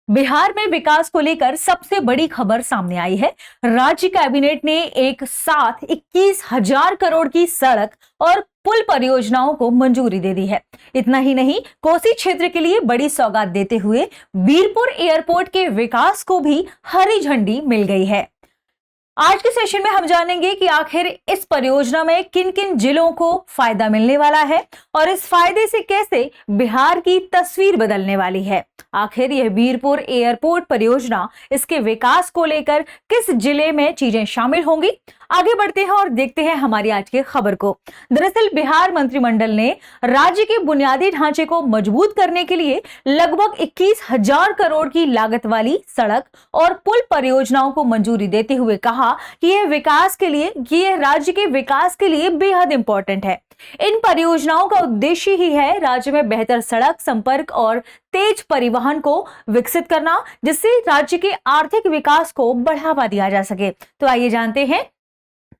बिहार में विकास को लेकर सबसे बड़ी खबर सामने आई है। राज्य कैबिनेट ने एक साथ 21,000 करोड़ की सड़क और पुल परियोजनाओं को मंजूरी दे दी है। इतना ही नहीं, कोसी क्षेत्र के लिए बड़ी सौगात देते हुए बीरपुर एयरपोर्ट के विकास को भी हरी झंडी मिल गई है। आज के सेशन में हम जानेंगे कि आखिर इस परियोजना में किन किन जिलों को फायदा मिलने वाला है और इस फायदे से कैसे बिहार की तस्वीर बदलने वाली है। आखिर यह बीरपुर एयरपोर्ट परियोजना, इसके विकास को लेकर किस जिले में चीजें शामिल होंगी। आगे बढ़ते हैं और देखते हैं हमारी आज की खबर को। दरअसल बिहार मंत्रिमंडल ने राज्य के बुनियादी ढांचे को मजबूत करने के लिए लगभग 21,000 करोड़ की लागत वाली सड़क और पुल परियोजनाओं को मंजूरी देते हुए कहा कि यह राज्य के विकास के लिए बेहद इंपॉर्टेंट है। इन परियोजनाओं का उद्देश्य ही है राज्य में बेहतर सड़क संपर्क और तेज परिवहन को विकसित करना, जिससे राज्य के आर्थिक विकास को बढ़ावा दिया जा सके। तो आइए जानते हैं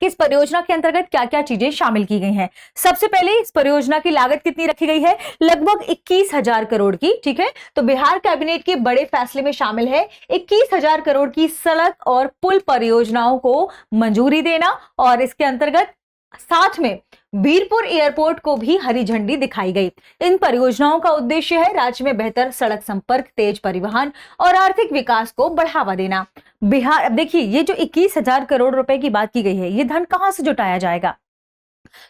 कि इस परियोजना के अंतर्गत क्या क्या चीजें शामिल की गई हैं। सबसे पहले इस परियोजना की लागत कितनी रखी गई है? लगभग 21,000 करोड़ की। ठीक है, तो बिहार कैबिनेट के बड़े फैसले में शामिल है 21,000 करोड़ की सड़क और पुल परियोजनाओं को मंजूरी देना और इसके अंतर्गत साथ में बीरपुर एयरपोर्ट को भी हरी झंडी दिखाई गई। इन परियोजनाओं का उद्देश्य है राज्य में बेहतर सड़क संपर्क, तेज परिवहन और आर्थिक विकास को बढ़ावा देना। बिहार, अब देखिए, ये जो 21,000 करोड़ रुपए की बात की गई है, ये धन कहां से जुटाया जाएगा?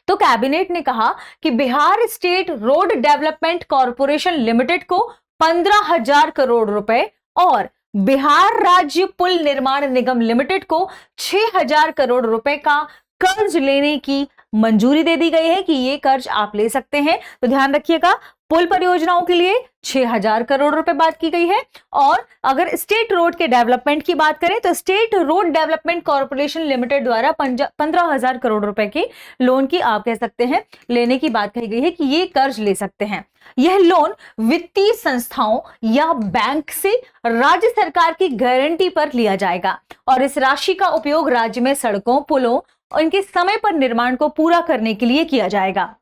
तो कैबिनेट ने कहा कि Bihar state road development corporation limited को 15,000 करोड़ रुपए और बिहार राज्य पुल निर्माण निगम लिमिटेड को 6,000 करोड़ रुपए का कर्ज लेने की मंजूरी दे दी गई है कि ये कर्ज आप ले सकते हैं। तो ध्यान रखिएगा, पुल परियोजनाओं के लिए 6,000 करोड़ रुपए बात की गई है और अगर स्टेट रोड के डेवलपमेंट की बात करें तो state road development corporation limited द्वारा 15,000 करोड़ रुपए के लोन की, आप कह सकते हैं, लेने की बात कही गई है कि ये कर्ज ले सकते हैं। यह लोन वित्तीय संस्थाओं या बैंक से राज्य सरकार की गारंटी पर लिया जाएगा और इस राशि का उपयोग राज्य में सड़कों, पुलों और इनके समय पर निर्माण को पूरा करने के लिए किया जाएगा।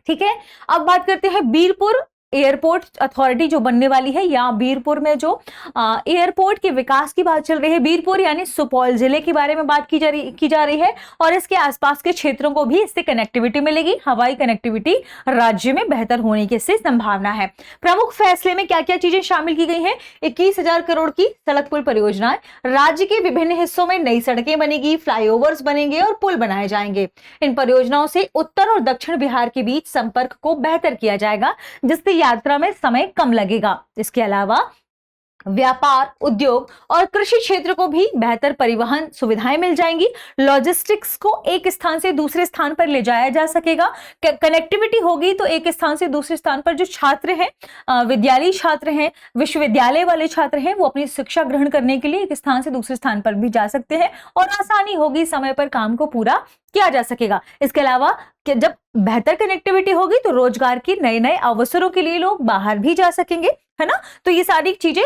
ठीक है, अब बात करते हैं बीरपुर एयरपोर्ट अथॉरिटी जो बनने वाली है, या बीरपुर में जो एयरपोर्ट के विकास की बात चल रही है। बीरपुर यानी सुपौल जिले के बारे में बात की जा रही है और इसके आसपास के क्षेत्रों को भी इससे कनेक्टिविटी मिलेगी। हवाई कनेक्टिविटी राज्य में बेहतर होने की इससे संभावना है। प्रमुख फैसले में क्या क्या चीजें शामिल की गई हैं? 21,000 करोड़ की सड़क पुल परियोजनाएं, राज्य के विभिन्न हिस्सों में नई सड़कें बनेगी, फ्लाईओवर्स बनेंगे और पुल बनाए जाएंगे। इन परियोजनाओं से उत्तर और दक्षिण बिहार के बीच संपर्क को बेहतर किया जाएगा, जिससे यात्रा में समय कम लगेगा। इसके अलावा व्यापार, उद्योग और कृषि क्षेत्र को भी बेहतर परिवहन सुविधाएं मिल जाएंगी। लॉजिस्टिक्स को एक स्थान से दूसरे स्थान पर ले जाया जा सकेगा। कनेक्टिविटी होगी तो एक स्थान से दूसरे स्थान पर जो छात्र हैं, विद्यालयी छात्र हैं, विश्वविद्यालय वाले छात्र हैं, वो अपनी शिक्षा ग्रहण करने के लिए एक स्थान से दूसरे स्थान पर भी जा सकते हैं और आसानी होगी, समय पर काम को पूरा किया जा सकेगा। इसके अलावा कि जब बेहतर कनेक्टिविटी होगी तो रोजगार के नए नए अवसरों के लिए लोग बाहर भी जा सकेंगे, है ना। तो ये सारी चीजें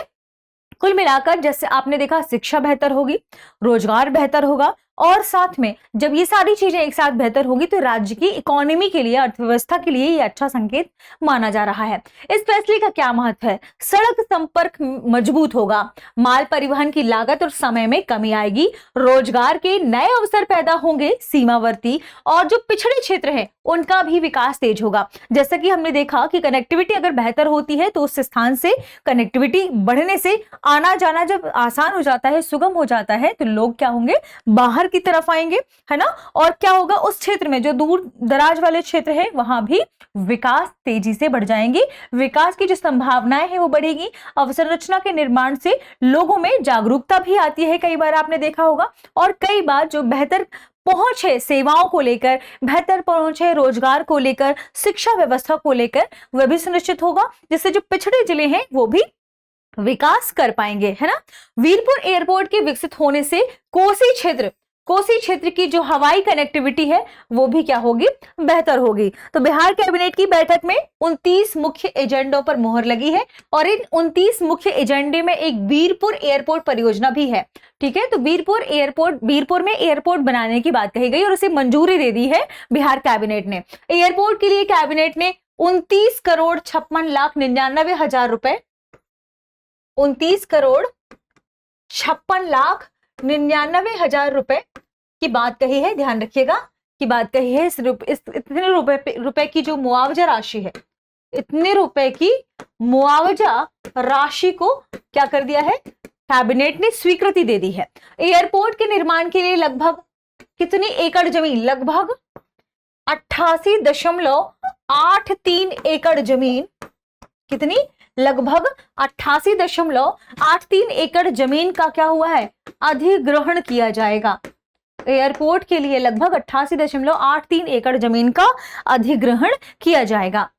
कुल मिलाकर, जैसे आपने देखा, शिक्षा बेहतर होगी, रोजगार बेहतर होगा और साथ में जब ये सारी चीजें एक साथ बेहतर होगी तो राज्य की इकोनॉमी के लिए, अर्थव्यवस्था के लिए ये अच्छा संकेत माना जा रहा है। इस फैसले का क्या महत्व है? सड़क संपर्क मजबूत होगा, माल परिवहन की लागत और समय में कमी आएगी, रोजगार के नए अवसर पैदा होंगे, सीमावर्ती और जो पिछड़े क्षेत्र हैं उनका भी विकास तेज होगा। जैसा कि हमने देखा कि कनेक्टिविटी अगर बेहतर होती है तो उस स्थान से कनेक्टिविटी बढ़ने से आना जाना जब आसान हो जाता है, सुगम हो जाता है, तो लोग क्या होंगे? बाहर की तरफ आएंगे, है ना। और क्या होगा? उस क्षेत्र में जो दूर दराज वाले क्षेत्र है वहां भी विकास तेजी से बढ़ जाएंगे, विकास की जो संभावनाएं हैं वो बढ़ेगी। अवसंरचना के निर्माण से लोगों में जागरूकता भी आती है, कई बार आपने देखा होगा, और कई बार जो बेहतर पहुंच है सेवाओं को लेकर, बेहतर पहुंच है रोजगार को लेकर, शिक्षा व्यवस्था को लेकर, वह भी सुनिश्चित होगा, जिससे जो पिछड़े जिले हैं वो भी विकास कर पाएंगे, है ना। वीरपुर एयरपोर्ट के विकसित होने से कोसी क्षेत्र की जो हवाई कनेक्टिविटी है वो भी क्या होगी? बेहतर होगी। तो बिहार कैबिनेट की बैठक में 29 मुख्य एजेंडों पर मोहर लगी है और इन 29 मुख्य एजेंडे में एक बीरपुर एयरपोर्ट परियोजना भी है। ठीक है, तो बीरपुर में एयरपोर्ट बनाने की बात कही गई और उसे मंजूरी दे दी है बिहार कैबिनेट ने। एयरपोर्ट के लिए कैबिनेट ने 29 करोड़ 56 लाख 99 हजार रुपए 29,56,99,000 रुपए की बात कही है। ध्यान रखिएगा कि बात कही है इस इतने रुपए की जो मुआवजा राशि है, इतने रुपए की मुआवजा राशि को क्या कर दिया है, कैबिनेट ने स्वीकृति दे दी है। एयरपोर्ट के निर्माण के लिए लगभग कितनी एकड़ जमीन, लगभग 88.83 एकड़ जमीन, कितनी, लगभग 88.83 एकड़ जमीन का क्या हुआ है, अधिग्रहण किया जाएगा। एयरपोर्ट के लिए लगभग 88.83 एकड़ जमीन का अधिग्रहण किया जाएगा।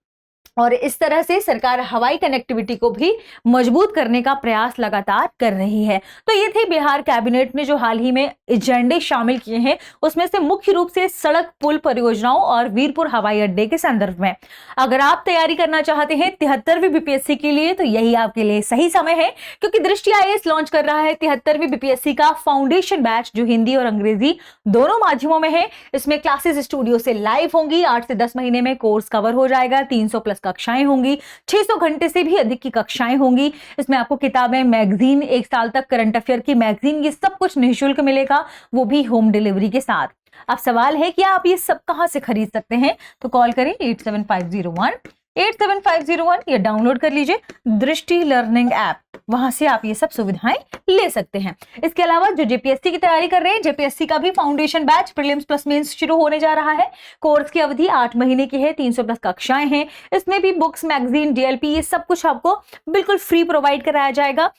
और इस तरह से सरकार हवाई कनेक्टिविटी को भी मजबूत करने का प्रयास लगातार कर रही है। तो ये थे बिहार कैबिनेट ने जो हाल ही में एजेंडे शामिल किए हैं, उसमें से मुख्य रूप से सड़क पुल परियोजनाओं और वीरपुर हवाई अड्डे के संदर्भ में। अगर आप तैयारी करना चाहते हैं 73वीं बीपीएससी के लिए, तो यही आपके लिए सही समय है, क्योंकि दृष्टि आईएएस लॉन्च कर रहा है 73वीं बीपीएससी का फाउंडेशन बैच, जो हिंदी और अंग्रेजी दोनों माध्यमों में है। इसमें क्लासेस स्टूडियो से लाइव होंगी, 8 से 10 महीने में कोर्स कवर हो जाएगा, 300 प्लस कक्षाएं होंगी, 600 घंटे से भी अधिक की कक्षाएं होंगी। इसमें आपको किताबें, मैगजीन, 1 साल तक करंट अफेयर की मैगजीन, ये सब कुछ निःशुल्क मिलेगा, वो भी होम डिलीवरी के साथ। अब सवाल है कि आप ये सब कहां से खरीद सकते हैं, तो कॉल करें 87501 या डाउनलोड कर लीजिए दृष्टि लर्निंग ऐप, वहां से आप ये सब सुविधाएं ले सकते हैं। इसके अलावा जो जेपीएससी की तैयारी कर रहे हैं, जेपीएससी का भी foundation batch prelims plus mains शुरू होने जा रहा है। कोर्स की अवधि 8 महीने की है, 300 प्लस कक्षाएं हैं। इसमें भी बुक्स, मैगजीन, डीएलपी, ये सब कुछ आपको बिल्कुल फ्री प्रोवाइड कराया जाएगा।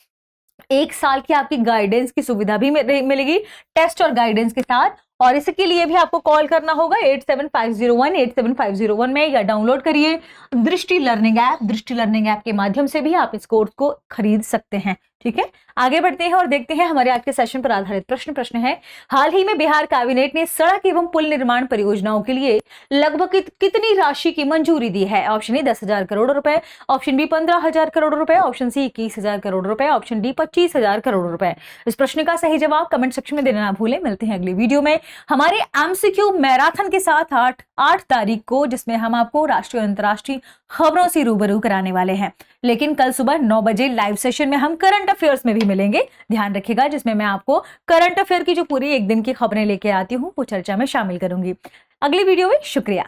1 साल की आपकी गाइडेंस की सुविधा भी मिलेगी, टेस्ट और गाइडेंस के साथ। और इसके लिए भी आपको कॉल करना होगा 87501 में, या डाउनलोड करिए दृष्टि लर्निंग ऐप। दृष्टि लर्निंग ऐप के माध्यम से भी आप इस कोर्स को खरीद सकते हैं। ठीक है, आगे बढ़ते हैं और देखते हैं हमारे आज के सेशन पर आधारित प्रश्न है, हाल ही में बिहार कैबिनेट ने सड़क एवं पुल निर्माण परियोजनाओं के लिए लगभग कितनी राशि की मंजूरी दी है। ऑप्शन ए 10,000 करोड़ रुपए, ऑप्शन बी 15,000 करोड़ रुपए, ऑप्शन सी 21,000 करोड़ रुपए, ऑप्शन डी 25,000 करोड़ रुपए। इस प्रश्न का सही जवाब कमेंट सेक्शन में देना ना भूलें। मिलते हैं अगली वीडियो में हमारे एमसीक्यू मैराथन के साथ 8 तारीख को, जिसमें हम आपको राष्ट्रीय और अंतर्राष्ट्रीय खबरों से रूबरू कराने वाले हैं। लेकिन कल सुबह 9 बजे लाइव सेशन में हम करंट अफेयर्स में भी मिलेंगे, ध्यान रखिएगा, जिसमें मैं आपको करंट अफेयर की जो पूरी एक दिन की खबरें लेके आती हूँ वो चर्चा में शामिल करूंगी। अगली वीडियो में शुक्रिया।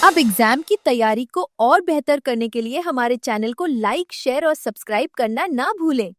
अब एग्जाम की तैयारी को और बेहतर करने के लिए हमारे चैनल को लाइक, शेयर और सब्सक्राइब करना ना भूलें।